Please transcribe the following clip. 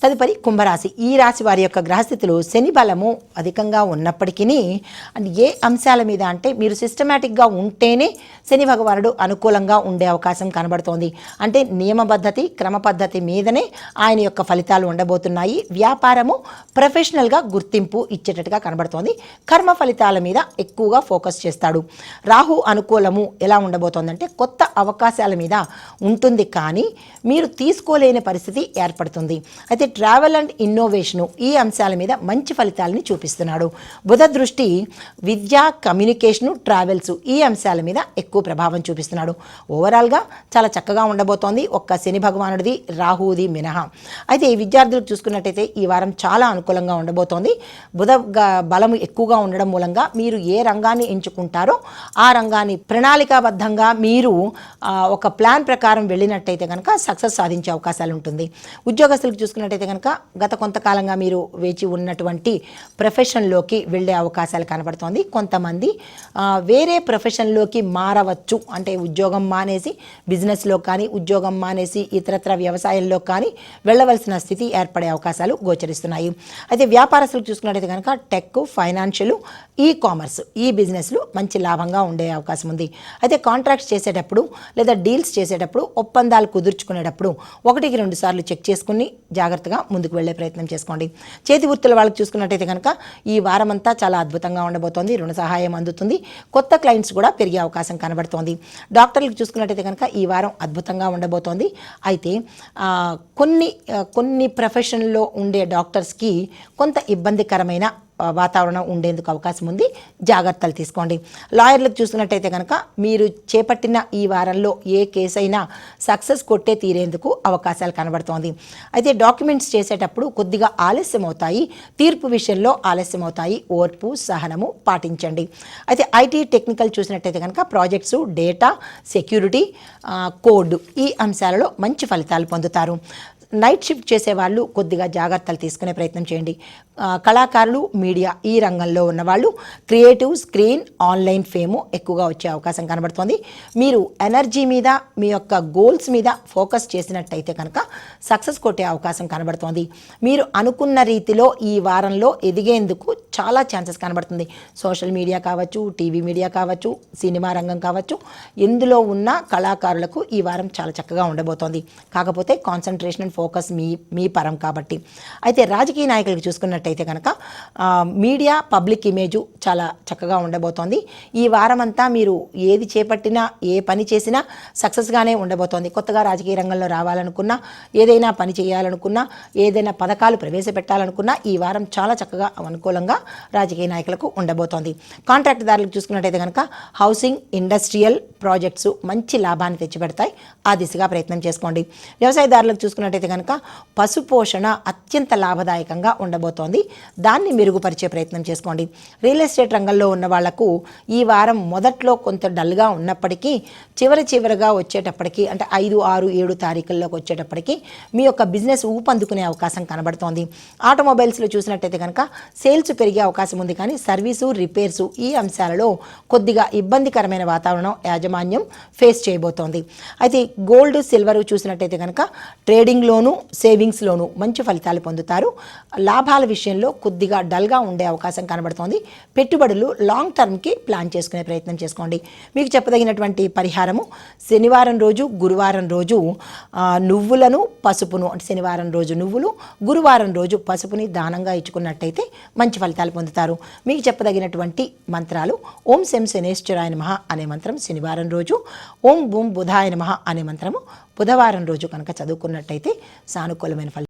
తదుపరి కుంభరాశి. ఈ రాశి వారి యొక్క గ్రహస్థితులు శని బలము అధికంగా ఉన్నప్పటికీ ఏ అంశాల మీద అంటే మీరు సిస్టమేటిక్గా ఉంటేనే శని భగవానుడు అనుకూలంగా ఉండే అవకాశం కనబడుతోంది. అంటే నియమబద్ధతి క్రమ పద్ధతి మీదనే ఆయన యొక్క ఫలితాలు ఉండబోతున్నాయి. వ్యాపారము ప్రొఫెషనల్గా గుర్తింపు ఇచ్చేటట్టుగా కనబడుతోంది. కర్మ ఫలితాల మీద ఎక్కువగా ఫోకస్ చేస్తాడు. రాహు అనుకూలము ఎలా ఉండబోతోందంటే కొత్త అవకాశాల మీద ఉంటుంది, కానీ మీరు తీసుకోలేని పరిస్థితి ఏర్పడుతుంది. అయితే ట్రావెల్ అండ్ ఇన్నోవేషను ఈ అంశాల మీద మంచి ఫలితాలని చూపిస్తున్నాడు. బుధ దృష్టి విద్య కమ్యూనికేషను ట్రావెల్స్ ఈ అంశాల మీద ఎక్కువ ప్రభావం చూపిస్తున్నాడు. ఓవరాల్గా చాలా చక్కగా ఉండబోతోంది, ఒక్క శని భగవానుడిది రాహుది మినహా. అయితే ఈ విద్యార్థులకు చూసుకున్నట్టయితే ఈ వారం చాలా అనుకూలంగా ఉండబోతోంది. బుధ బలము ఎక్కువగా ఉండడం మూలంగా మీరు ఏ రంగాన్ని ఎంచుకుంటారో ఆ రంగాన్ని ప్రణాళికాబద్ధంగా మీరు ఒక ప్లాన్ ప్రకారం వెళ్ళినట్టయితే కనుక సక్సెస్ సాధించే అవకాశాలు ఉంటుంది. ఉద్యోగస్తులకు చూసుకున్నట్టయితే కనుక గత కొంతకాలంగా మీరు వేచి ఉన్నటువంటి ప్రొఫెషన్లోకి వెళ్ళే అవకాశాలు కనబడుతోంది. కొంతమంది వేరే ప్రొఫెషన్లోకి మారవచ్చు, అంటే ఉద్యోగం మానేసి బిజినెస్లో కానీ ఉద్యోగం మానేసి ఇతరత్ర వ్యవసాయంలో కానీ వెళ్ళవలసిన స్థితి ఏర్పడే అవకాశాలు గోచరిస్తున్నాయి. అయితే వ్యాపారస్తులకు చూసుకున్నట్టయితే కనుక టెక్, ఫైనాన్షియల్, ఈ కామర్స్ ఈ బిజినెస్లు మంచి లాభంగా ఉండే అవకాశం ఉంది. అయితే కాంట్రాక్ట్స్ చేసేటప్పుడు లేదా డీల్స్ చేసేటప్పుడు ఒప్పందాలు కుదుర్చుకునేటప్పుడు 1-2 సార్లు చెక్ చేసుకుని జాగ్రత్తగా ముందుకు వెళ్ళే ప్రయత్నం చేసుకోండి. చేతి వృత్తుల వాళ్ళకి చూసుకున్నట్టయితే కనుక ఈ వారం అంతా చాలా అద్భుతంగా ఉండబోతోంది. రుణ సహాయం అందుతుంది. కొత్త క్లయింట్స్ కూడా పెరిగే అవకాశం కనబడుతోంది. డాక్టర్లకు చూసుకున్నట్టయితే కనుక ఈ వారం అద్భుతంగా ఉండబోతోంది. అయితే కొన్ని ప్రొఫెషన్లో ఉండే డాక్టర్స్కి కొంత ఇబ్బందికరమైన వాతావరణం ఉండేందుకు అవకాశం ఉంది, జాగ్రత్తలు తీసుకోండి. లాయర్లకు చూసుకున్నట్టయితే కనుక మీరు చేపట్టిన ఈ వారంలో ఏ కేసు అయినా సక్సెస్ కొట్టే తీరేందుకు అవకాశాలు కనబడుతోంది. అయితే డాక్యుమెంట్స్ చేసేటప్పుడు కొద్దిగా ఆలస్యం అవుతాయి, తీర్పు విషయంలో ఆలస్యం అవుతాయి, ఓర్పు సహనము పాటించండి. అయితే ఐటీ టెక్నికల్ చూసినట్టయితే కనుక ప్రాజెక్ట్స్, డేటా, సెక్యూరిటీ, కోడ్ ఈ అంశాలలో మంచి ఫలితాలు పొందుతారు. నైట్ షిఫ్ట్ చేసేవాళ్ళు కొద్దిగా జాగ్రత్తలు తీసుకునే ప్రయత్నం చేయండి. కళాకారులు, మీడియా ఈ రంగంలో ఉన్నవాళ్ళు క్రియేటివ్, స్క్రీన్, ఆన్లైన్ ఫేము ఎక్కువగా వచ్చే అవకాశం కనబడుతోంది. మీరు ఎనర్జీ మీద మీ యొక్క గోల్స్ మీద ఫోకస్ చేసినట్టయితే కనుక సక్సెస్ కొట్టే అవకాశం కనబడుతోంది. మీరు అనుకున్న రీతిలో ఈ వారంలో ఎదిగేందుకు చాలా ఛాన్సెస్ కనబడుతుంది. సోషల్ మీడియా కావచ్చు, టీవీ మీడియా కావచ్చు, సినిమా రంగం కావచ్చు, ఎందులో ఉన్న కళాకారులకు ఈ వారం చాలా చక్కగా ఉండబోతోంది. కాకపోతే కాన్సన్ట్రేషన్ అండ్ ఫోకస్ మీ పరం కాబట్టి. అయితే రాజకీయ నాయకులకు చూసుకున్నట్టయితే కనుక మీడియా, పబ్లిక్ ఇమేజు చాలా చక్కగా ఉండబోతోంది. ఈ వారం అంతా మీరు ఏది చేపట్టినా ఏ పని చేసినా సక్సెస్గానే ఉండబోతోంది. కొత్తగా రాజకీయ రంగంలో రావాలనుకున్నా, ఏదైనా పని చేయాలనుకున్నా, ఏదైనా పథకాలు ప్రవేశపెట్టాలనుకున్నా ఈ వారం చాలా చక్కగా అనుకూలంగా రాజకీయ నాయకులకు ఉండబోతోంది. కాంట్రాక్ట్ దారులకు చూసుకున్నట్టయితే కనుక హౌసింగ్, ఇండస్ట్రియల్ ప్రాజెక్ట్స్ మంచి లాభాన్ని తెచ్చిపెడతాయి, ఆ దిశగా ప్రయత్నం చేసుకోండి. వ్యవసాయదారులకు చూసుకున్నట్టయితే కనుక పశు పోషణ అత్యంత లాభదాయకంగా ఉండబోతోంది, దాన్ని మెరుగుపరిచే ప్రయత్నం చేసుకోండి. రియల్ ఎస్టేట్ రంగంలో ఉన్న వాళ్లకు ఈ వారం మొదట్లో కొంత డల్గా ఉన్నప్పటికీ చివరగా వచ్చేటప్పటికి అంటే 5, 6, 7 తారీఖుల్లోకి వచ్చేటప్పటికి మీ యొక్క బిజినెస్ ఊపందుకునే అవకాశం కనబడుతోంది. ఆటోమొబైల్స్లో చూసినట్టయితే కనుక సేల్స్ పెరిగే అవకాశం ఉంది, కానీ సర్వీసు, రిపేర్సు ఈ అంశాలలో కొద్దిగా ఇబ్బందికరమైన వాతావరణం యాజమాన్యం ఫేస్ చేయబోతోంది. అయితే గోల్డ్, సిల్వర్ చూసినట్టయితే కనుక ట్రేడింగ్లోను, సేవింగ్స్లోను మంచి ఫలితాలు పొందుతారు. లాభాల విషయంలో కొద్దిగా డల్గా ఉండే అవకాశం కనబడుతోంది. పెట్టుబడులు లాంగ్ టర్మ్కి ప్లాన్ చేసుకునే ప్రయత్నం చేసుకోండి. మీకు చెప్పదగినటువంటి పరిహారము శనివారం రోజు, గురువారం రోజు నువ్వులను, పసుపును, అంటే శనివారం రోజు నువ్వులు, గురువారం రోజు పసుపుని దానంగా ఇచ్చుకున్నట్టయితే మంచి ఫలితాలు పొందుతారు. మీకు చెప్పదగినటువంటి మంత్రాలు ఓం శం శనేశ్వరాయ నమః అనే మంత్రం శనివారం రోజు, ఓం బూం బుధాయ నమః అనే మంత్రము బుధవారం రోజు కనుక చదువుకున్నట్టయితే సానుకూలమైన ఫలితాలు